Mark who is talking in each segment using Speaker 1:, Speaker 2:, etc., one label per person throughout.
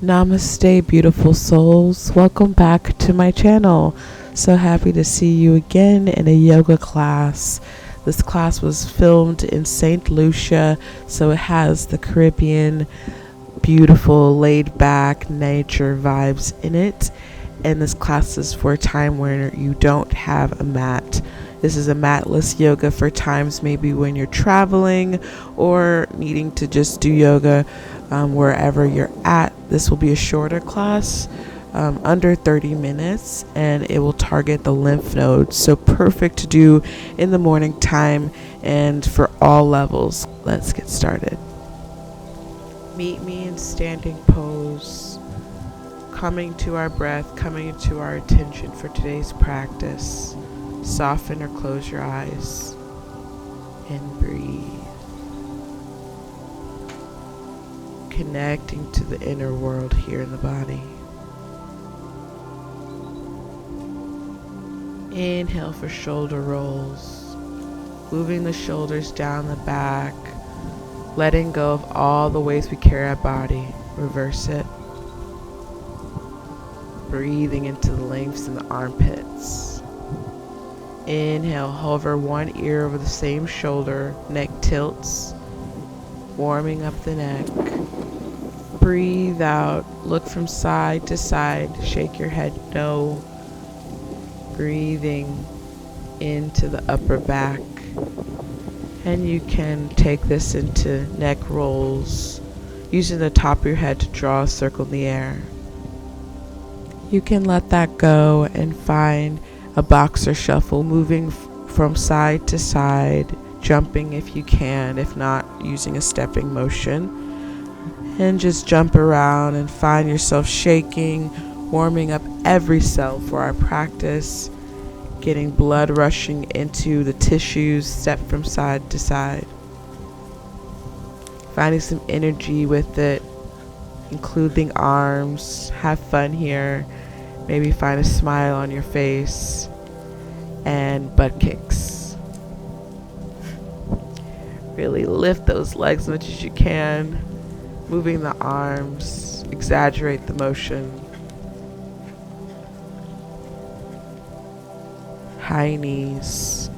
Speaker 1: Namaste, beautiful souls. Welcome back to my channel. So happy to see you again in a yoga class. This class was filmed in St. Lucia, so it has the Caribbean, beautiful, laid back nature vibes in it. And this class is for a time where you don't have a mat. This is a matless yoga for times maybe when you're traveling or needing to just do yoga wherever you're at. This will be a shorter class, under 30 minutes, and it will target the lymph nodes. So perfect to do in the morning time and for all levels. Let's get started. Meet me in standing pose, coming to our breath, coming to our attention for today's practice. Soften or close your eyes and breathe. Connecting to the inner world here in the body. Inhale for shoulder rolls, moving the shoulders down the back, letting go of all the ways we carry our body. Reverse it. Breathing into the lengths in the armpits. Inhale, hover one ear over the same shoulder, neck tilts, warming up the neck. Breathe out, look from side to side, shake your head no. Breathing into the upper back. And you can take this into neck rolls, using the top of your head to draw a circle in the air. You can let that go and find a boxer shuffle, moving from side to side, jumping if you can, if not, using a stepping motion. And just jump around and find yourself shaking, warming up every cell for our practice, getting blood rushing into the tissues, step from side to side. Finding some energy with it, including arms. Have fun here. Maybe find a smile on your face, and butt kicks. Really lift those legs as much as you can, moving the arms, exaggerate the motion. High knees.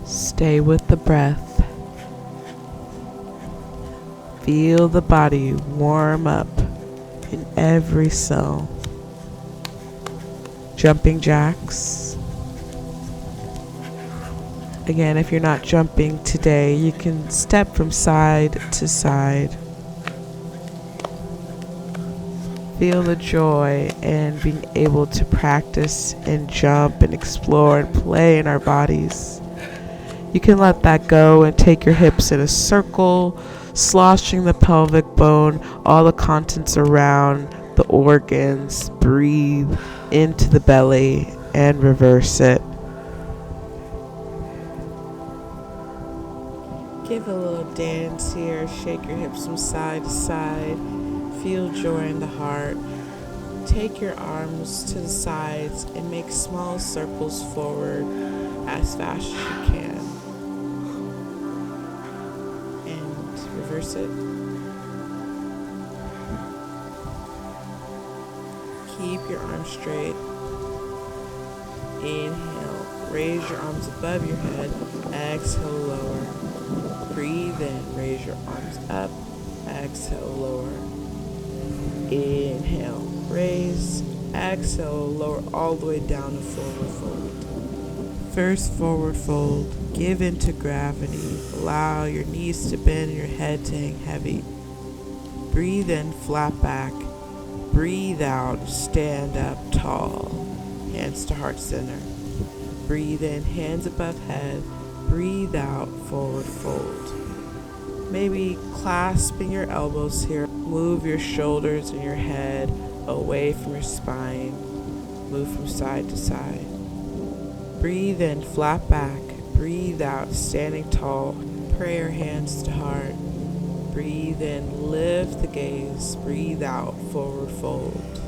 Speaker 1: Stay with the breath. Feel the body warm up in every cell. Jumping jacks. Again, if you're not jumping today, you can step from side to side. Feel the joy in being able to practice and jump and explore and play in our bodies. You can let that go and take your hips in a circle, sloshing the pelvic bone, all the contents around the organs. Breathe into the belly and reverse it. Give a little dance here, shake your hips from side to side, feel joy in the heart. Take your arms to the sides and make small circles forward as fast as you can. And reverse it. Keep your arms straight. Inhale, raise your arms above your head. Exhale, lower. Breathe in, raise your arms up. Exhale, lower. Inhale, raise. Exhale, lower all the way down to forward fold. First forward fold, give into gravity. Allow your knees to bend and your head to hang heavy. Breathe in, flat back. Breathe out, stand up tall, hands to heart center. Breathe in, hands above head. Breathe out, forward fold. Maybe clasping your elbows here. Move your shoulders and your head away from your spine. Move from side to side. Breathe in, flat back. Breathe out, standing tall. Pray your hands to heart. Breathe in, lift the gaze. Breathe out, forward fold.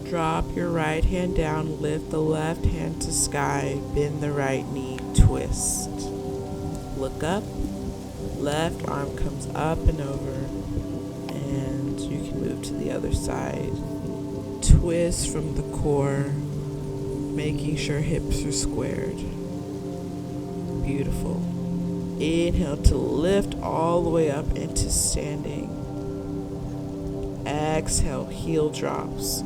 Speaker 1: Drop your right hand down, lift the left hand to sky, bend the right knee, twist. Look up, left arm comes up and over, and and you can move to the other side. Twist from the core, making sure hips are squared. Beautiful. Inhale to lift all the way up into standing. Exhale, heel drops.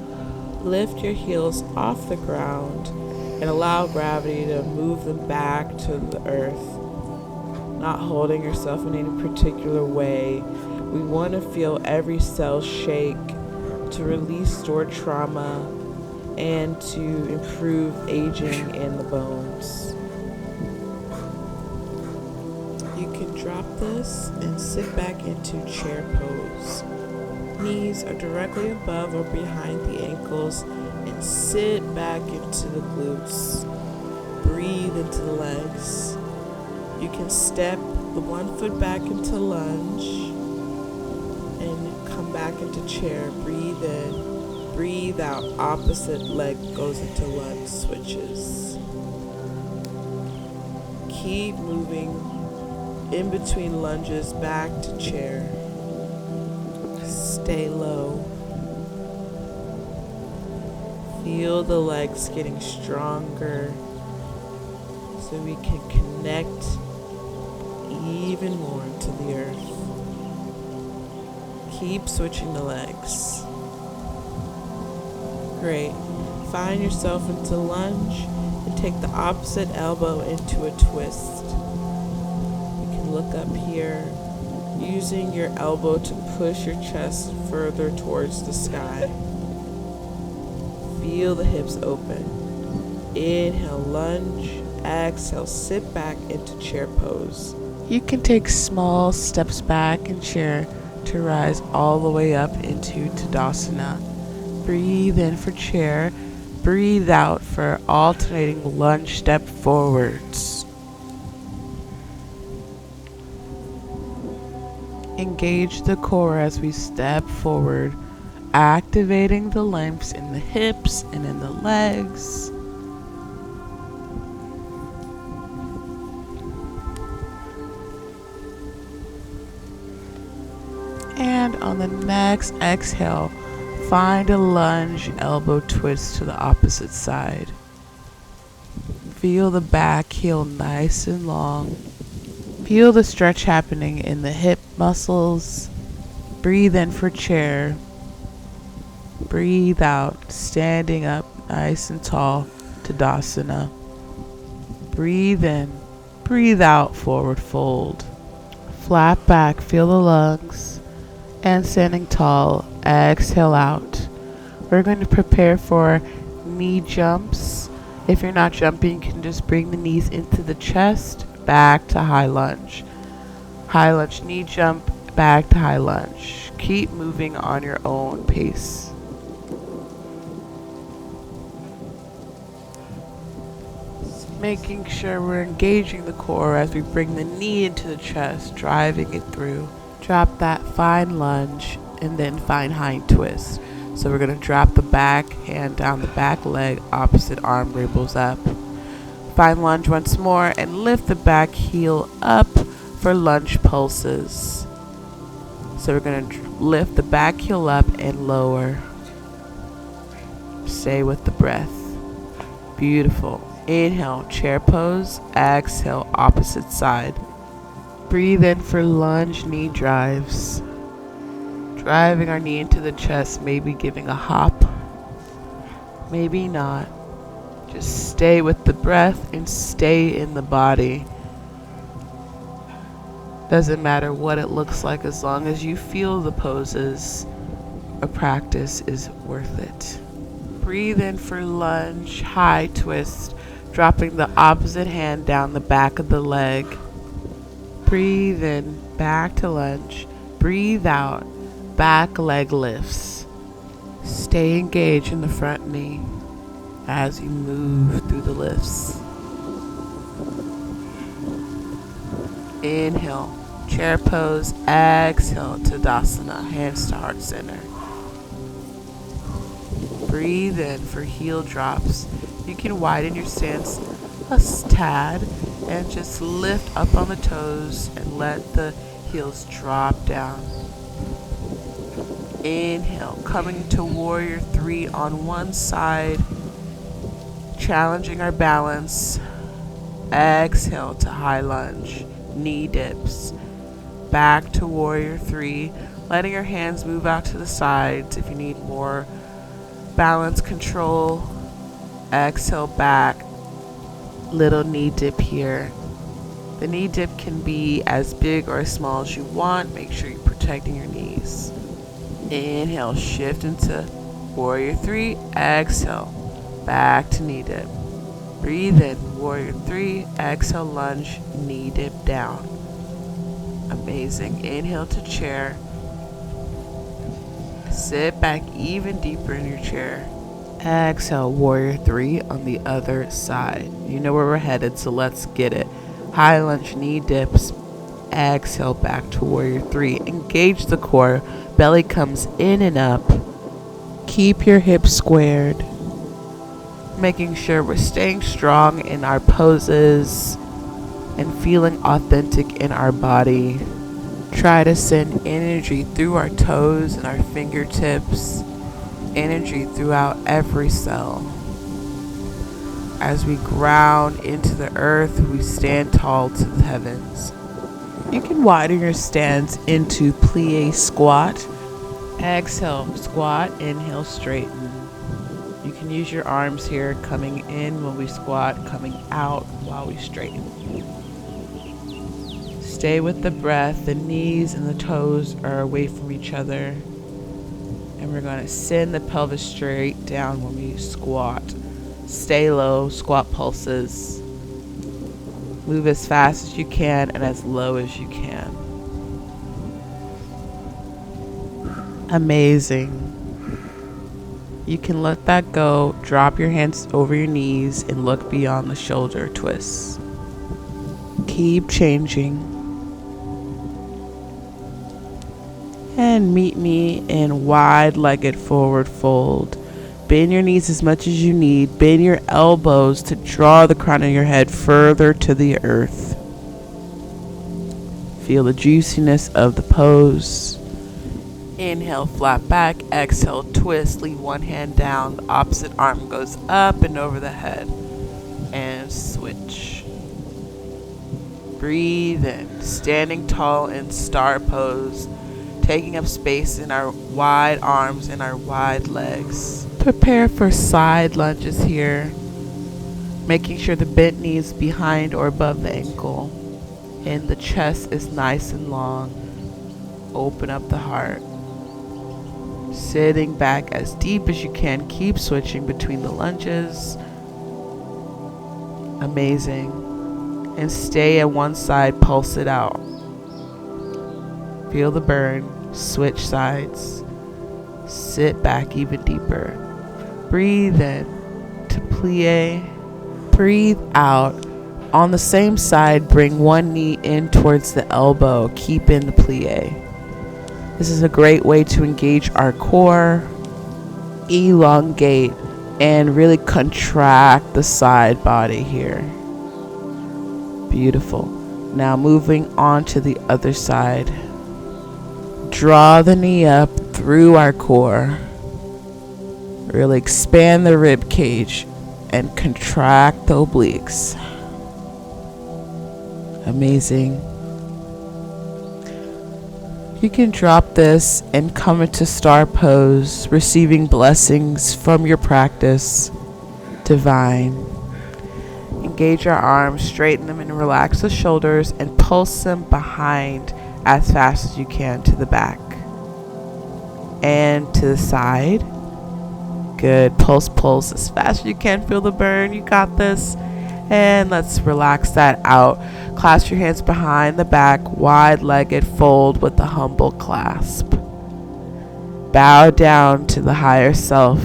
Speaker 1: Lift your heels off the ground and allow gravity to move them back to the earth. Not holding yourself in any particular way. We want to feel every cell shake to release stored trauma and to improve aging in the bones. You can drop this and sit back into chair pose. Knees are directly above or behind the ankles and sit back into the glutes. Breathe into the legs. You can step the one foot back into lunge and come back into chair. Breathe in, breathe out. Opposite leg goes into lunge switches. Keep moving in between lunges back to chair. Stay low. Feel the legs getting stronger so we can connect even more to the earth. Keep switching the legs. Great. Find yourself into lunge and take the opposite elbow into a twist. You can look up here, using your elbow to push your chest further towards the sky. Feel the hips open. Inhale, lunge. Exhale, sit back into chair pose. You can take small steps back in chair to rise all the way up into Tadasana. Breathe in for chair. Breathe out for alternating lunge step forwards. Engage the core as we step forward, activating the lengths in the hips and in the legs. And on the next exhale, find a lunge elbow twist to the opposite side. Feel the back heel nice and long. Feel the stretch happening in the hip muscles. Breathe in for chair. Breathe out, standing up nice and tall, Tadasana. Breathe in, breathe out, forward fold. Flat back, feel the lungs. And standing tall, exhale out. We're going to prepare for knee jumps. If you're not jumping, you can just bring the knees into the chest, back to high lunge. High lunge, knee jump, back to high lunge. Keep moving on your own pace. Making sure we're engaging the core as we bring the knee into the chest, driving it through. Drop that, find lunge, and then find hind twist. So we're going to drop the back hand down the back leg, opposite arm dribbles up. Find lunge once more and lift the back heel up for lunge pulses. So we're going to lift the back heel up and lower. Stay with the breath. Beautiful. Inhale, chair pose. Exhale, opposite side. Breathe in for lunge knee drives. Driving our knee into the chest, maybe giving a hop. Maybe not. Just stay with the breath and stay in the body. Doesn't matter what it looks like as long as you feel the poses. A practice is worth it. Breathe in for lunge, high twist, dropping the opposite hand down the back of the leg. Breathe in, back to lunge. Breathe out, back leg lifts. Stay engaged in the front knee as you move through the lifts. Inhale, chair pose. Exhale, Tadasana, hands to heart center. Breathe in for heel drops. You can widen your stance a tad and just lift up on the toes and let the heels drop down. Inhale, coming to warrior three on one side, challenging our balance. Exhale to high lunge, knee dips. Back to warrior three, letting your hands move out to the sides if you need more balance control. Exhale back, little knee dip here. The knee dip can be as big or as small as you want. Make sure you're protecting your knees. Inhale, shift into warrior three. Exhale, back to knee dip. Breathe in, warrior three. Exhale, lunge, knee dip down. Amazing. Inhale to chair. Sit back even deeper in your chair. Exhale, warrior three on the other side. You know where we're headed, so let's get it. High lunge, knee dips. Exhale, back to warrior three. Engage the core. Belly comes in and up. Keep your hips squared. Making sure we're staying strong in our poses and feeling authentic in our body. Try to send energy through our toes and our fingertips. Energy throughout every cell. As we ground into the earth, we stand tall to the heavens. You can widen your stance into plie squat. Exhale, squat. Inhale, straighten. You can use your arms here, coming in when we squat, coming out while we straighten. Stay with the breath. The knees and the toes are away from each other. And we're going to send the pelvis straight down when we squat. Stay low, squat pulses. Move as fast as you can and as low as you can. Amazing. You can let that go. Drop your hands over your knees and look beyond the shoulder twists. Keep changing. And meet me in wide-legged forward fold. Bend your knees as much as you need. Bend your elbows to draw the crown of your head further to the earth. Feel the juiciness of the pose. Inhale, flat back. Exhale, twist. Leave one hand down. The opposite arm goes up and over the head. And switch. Breathe in. Standing tall in star pose. Taking up space in our wide arms and our wide legs. Prepare for side lunges here. Making sure the bent knee is behind or above the ankle. And the chest is nice and long. Open up the heart. Sitting back as deep as you can. Keep switching between the lunges. Amazing. And stay at one side, pulse it out. Feel the burn. Switch sides. Sit back even deeper. Breathe in to plie. Breathe out. On the same side, bring one knee in towards the elbow. Keep in the plie. This is a great way to engage our core, elongate, and really contract the side body here. Beautiful. Now moving on to the other side. Draw the knee up through our core. Really expand the rib cage and contract the obliques. Amazing. You can drop this and come into star pose, receiving blessings from your practice. Divine. Engage our arms, straighten them and relax the shoulders and pulse them behind as fast as you can to the back. And to the side. Good. Pulse, pulse as fast as you can. Feel the burn. You got this. And let's relax that out. Clasp your hands behind the back, wide-legged fold with a humble clasp. Bow down to the higher self.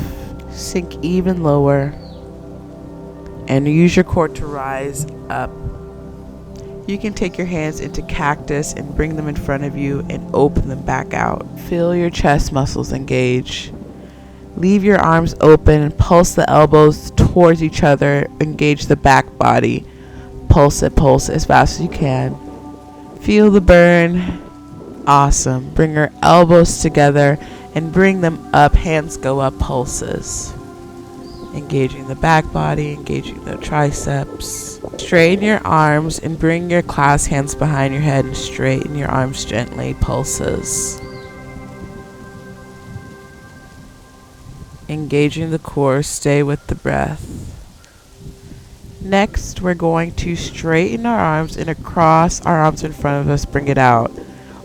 Speaker 1: Sink even lower. And use your core to rise up. You can take your hands into cactus and bring them in front of you and open them back out. Feel your chest muscles engage. Leave your arms open and pulse the elbows towards each other. Engage the back body. Pulse it as fast as you can. Feel the burn. Awesome. Bring your elbows together and bring them up. Hands go up, pulses. Engaging the back body, engaging the triceps. Straighten your arms and bring your clasped hands behind your head and straighten your arms gently, pulses. Engaging the core, stay with the breath. Next, we're going to straighten our arms and across our arms in front of us, bring it out.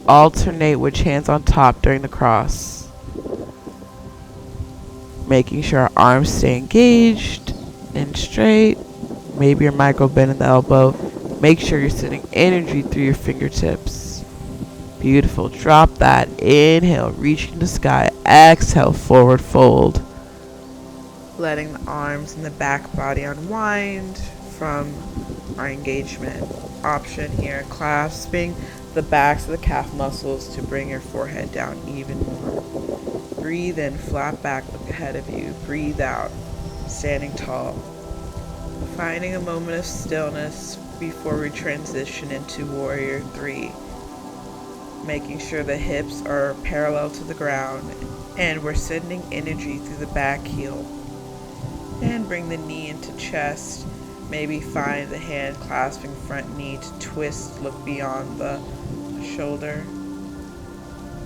Speaker 1: Alternate which hands on top during the cross. Making sure our arms stay engaged and straight. Maybe your micro bend in the elbow. Make sure you're sending energy through your fingertips. Beautiful. Drop that. Inhale, reaching the sky. Exhale, forward fold. Letting the arms and the back body unwind from our engagement option here. Clasping the backs of the calf muscles to bring your forehead down even more. Breathe in, flat back, look ahead of you. Breathe out, standing tall. Finding a moment of stillness before we transition into Warrior 3. Making sure the hips are parallel to the ground and we're sending energy through the back heel. And bring the knee into chest. Maybe find the hand clasping front knee to twist, look beyond the shoulder.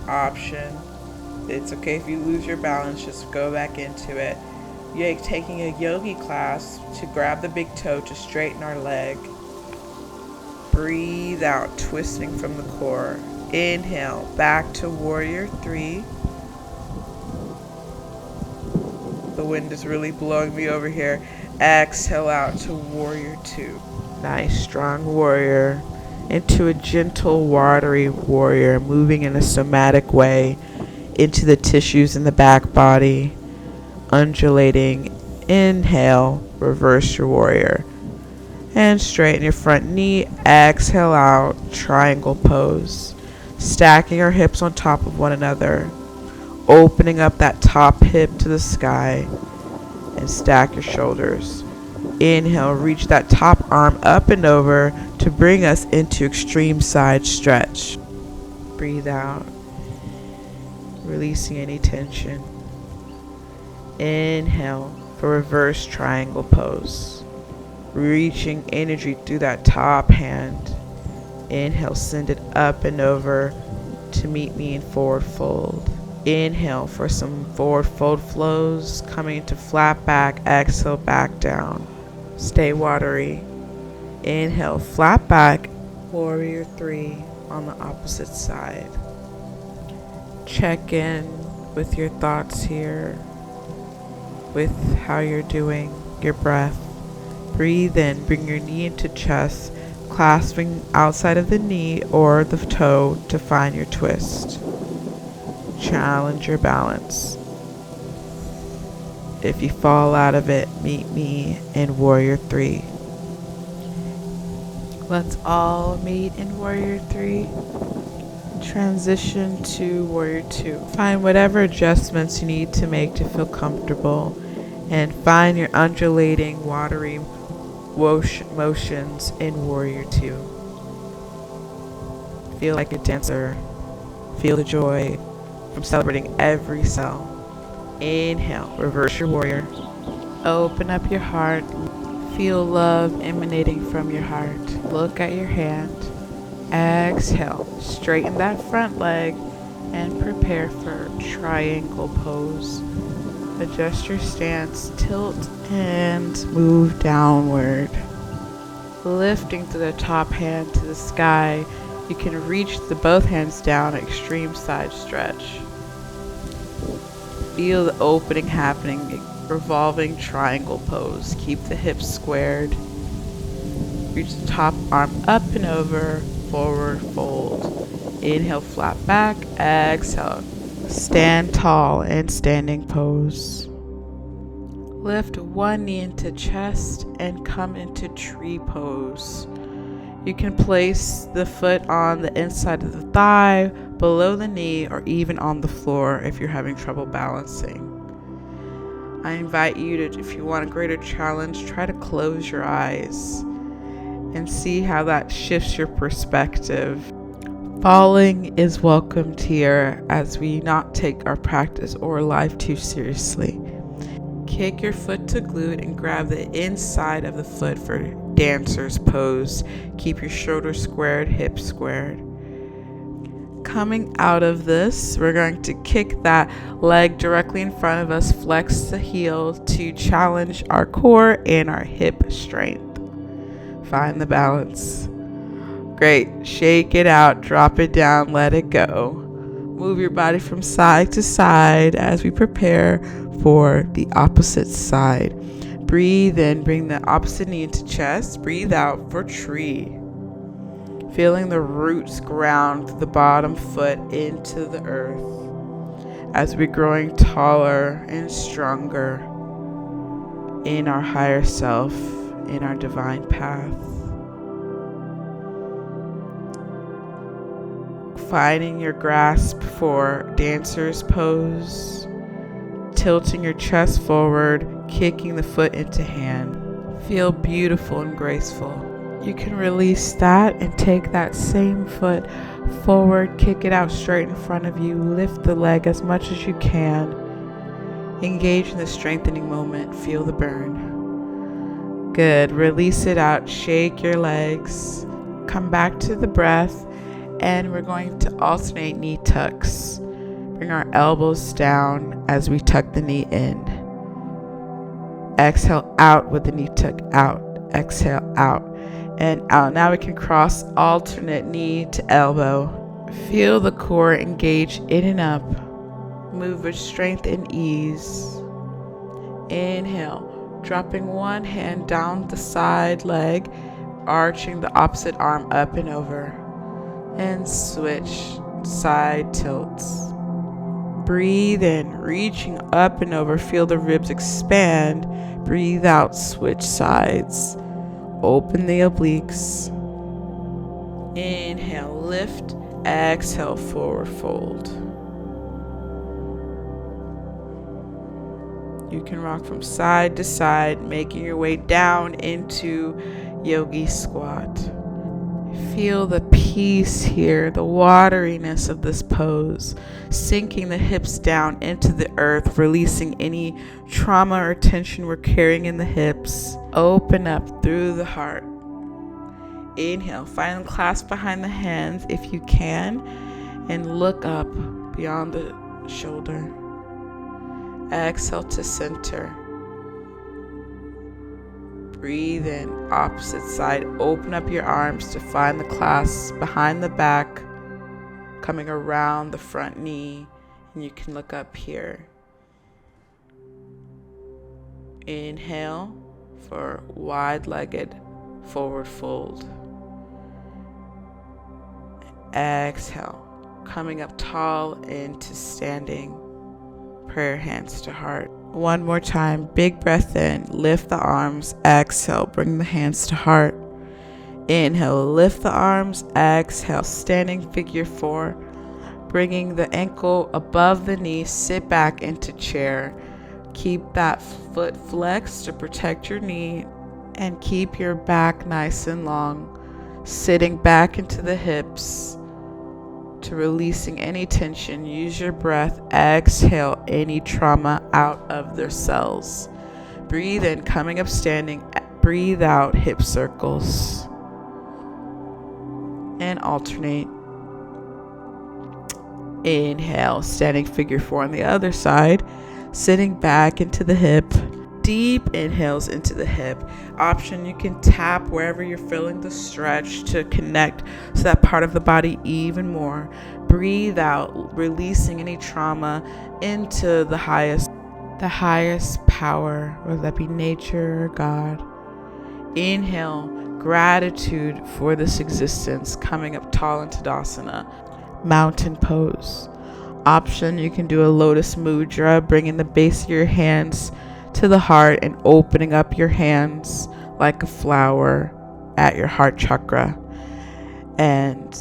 Speaker 1: Option. It's okay if you lose your balance, just go back into it. You're taking a yogi class to grab the big toe to straighten our leg. Breathe out, twisting from the core. Inhale, back to Warrior 3. The wind is really blowing me over here. Exhale out to Warrior 2. Nice, strong warrior. Into a gentle, watery warrior, moving in a somatic way into the tissues in the back body. Undulating. Inhale, reverse your warrior. And straighten your front knee. Exhale out, triangle pose. Stacking our hips on top of one another. Opening up that top hip to the sky and stack your shoulders. Inhale, reach that top arm up and over to bring us into extreme side stretch. Breathe out, releasing any tension. Inhale for reverse triangle pose. Reaching energy through that top hand. Inhale, send it up and over to meet me in forward fold. Inhale for some forward fold flows, coming into flat back, exhale back down. Stay watery. Inhale, flat back, Warrior 3 on the opposite side. Check in with your thoughts here, with how you're doing, your breath. Breathe in, bring your knee into chest, clasping outside of the knee or the toe to find your twist. Challenge your balance. If you fall out of it, meet me in Warrior 3. Let's all meet in Warrior 3. Transition to Warrior 2. Find whatever adjustments you need to make to feel comfortable and find your undulating, watery motions in Warrior 2. Feel like a dancer. Feel the joy from celebrating every cell. Inhale, reverse your warrior. Open up your heart. Feel love emanating from your heart. Look at your hand. Exhale, straighten that front leg and prepare for triangle pose. Adjust your stance, tilt and move downward. Lifting to the top hand to the sky, you can reach the both hands down, extreme side stretch. Feel the opening happening, revolving triangle pose. Keep the hips squared. Reach the top arm up and over, forward fold. Inhale, flat back. Exhale, stand tall in standing pose. Lift one knee into chest and come into tree pose. You can place the foot on the inside of the thigh, below the knee, or even on the floor if you're having trouble balancing. I invite you to, if you want a greater challenge, try to close your eyes and see how that shifts your perspective. Falling is welcomed here as we not take our practice or life too seriously. Kick your foot to glute and grab the inside of the foot for dancer's pose. Keep your shoulders squared, hips squared. Coming out of this, we're going to kick that leg directly in front of us, flex the heel to challenge our core and our hip strength. Find the balance. Great. Shake it out, drop it down, let it go. Move your body from side to side as we prepare for the opposite side. Breathe in, bring the opposite knee into chest. Breathe out for tree. Feeling the roots ground the bottom foot into the earth as we're growing taller and stronger in our higher self, in our divine path. Finding your grasp for dancer's pose, tilting your chest forward, kicking the foot into hand. Feel beautiful and graceful. You can release that and take that same foot forward, kick it out straight in front of you, lift the leg as much as you can. Engage in the strengthening moment, feel the burn. Good, release it out, shake your legs, come back to the breath, and we're going to alternate knee tucks. Bring our elbows down as we tuck the knee in. Exhale out with the knee tuck out, exhale out. And out. Now we can cross alternate knee to elbow. Feel the core engage in and up. Move with strength and ease. Inhale, dropping one hand down the side leg, arching the opposite arm up and over. And switch, side tilts. Breathe in, reaching up and over. Feel the ribs expand. Breathe out, switch sides. Open the obliques. Inhale, lift. Exhale, forward fold. You can rock from side to side, making your way down into yogi squat. Feel the peace here, the wateriness of this pose, sinking the hips down into the earth, releasing any trauma or tension we're carrying in the hips. Open up through the heart. Inhale, find the clasp behind the hands if you can, and look up beyond the shoulder. Exhale to center. Breathe in, opposite side. Open up your arms to find the clasp behind the back, coming around the front knee, and you can look up here. Inhale for wide-legged forward fold. Exhale, coming up tall into standing, prayer hands to heart. One more time, big breath in, lift the arms, exhale, bring the hands to heart. Inhale, lift the arms, exhale, standing figure four, bringing the ankle above the knee, sit back into chair. Keep that foot flexed to protect your knee and keep your back nice and long, sitting back into the hips. To releasing any tension, use your breath, exhale any trauma out of their cells. Breathe in, coming up standing, breathe out, hip circles. And alternate. Inhale, standing figure four on the other side, sitting back into the hip. Deep inhales into the hip. Option, you can tap wherever you're feeling the stretch to connect to that part of the body even more. Breathe out, releasing any trauma into the highest power, whether that be nature or God. Inhale, gratitude for this existence, coming up tall into Tadasana, mountain pose. Option, you can do a lotus mudra, bringing the base of your hands to the heart and opening up your hands like a flower at your heart chakra. And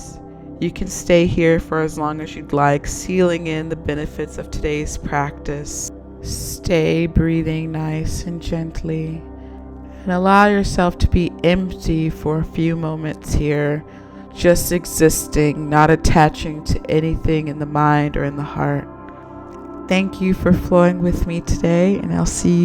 Speaker 1: you can stay here for as long as you'd like, sealing in the benefits of today's practice. Stay breathing nice and gently, and allow yourself to be empty for a few moments here, just existing, not attaching to anything in the mind or in the heart. Thank you for flowing with me today, and I'll see you